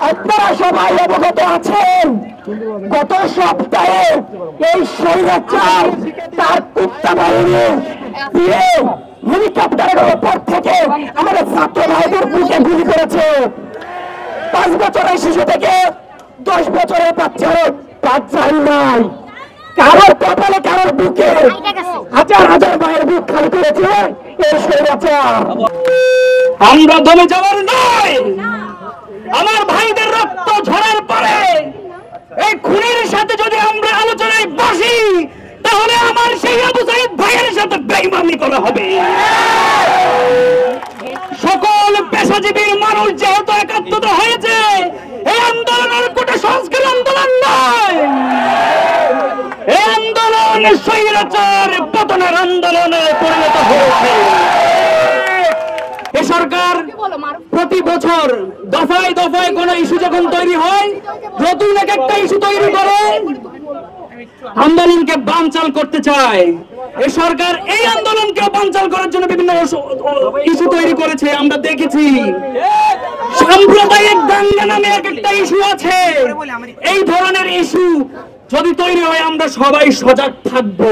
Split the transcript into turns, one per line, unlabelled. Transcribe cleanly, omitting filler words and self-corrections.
আপনারা সবাই অবগত আছেন, গত সপ্তাহে এই স্বৈরাচার তার কুত্তা বাহিনী দিয়ে হেলিকপ্টারের উপর থেকে আমাদের ছাত্র ভাইদের বুকে গুলি করেছে। 5 বছরের শিশু থেকে 10 বছরের বাচ্চারও বাচ্চা নাই। কারোর কপালে কারোর বুকে হাজার হাজার মায়ের বুক খালি করেছে এই স্বৈরাচার।
আমরা দমে যাওয়ার নয়। আমার ভাইদের রক্ত ঝরার পরে এই খুনির সাথে যদি আমরা আলোচনায় বসি, তাহলে আমার সেই আবু সাইদ ভাইয়ের সাথে বেঈমানি করা হবে। সকল পেশাজীবীর মানুষ যেহেতু একাত্মতা হয়েছে, এই আন্দোলনের কোটা সংস্কার আন্দোলন নয়, এই আন্দোলন স্বৈরাচার পতনের আন্দোলনে পরিণত হয়েছে। এ সরকার প্রতি বছর দফায় দফায় কোন ইস্যু যখন তৈরি হয়, নতুন এক একটা ইস্যু তৈরি করে আন্দোলনকে বানচাল করতে চায়। এ সরকার এই আন্দোলনকে বানচাল করার জন্য বিভিন্ন ইস্যু তৈরি করেছে। আমরা দেখেছি সাম্প্রদায়িক দাঙ্গা নামে এক একটা ইস্যু আছে। এই ধরনের ইস্যু যদি তৈরি হয়, আমরা সবাই সজাগ থাকবো।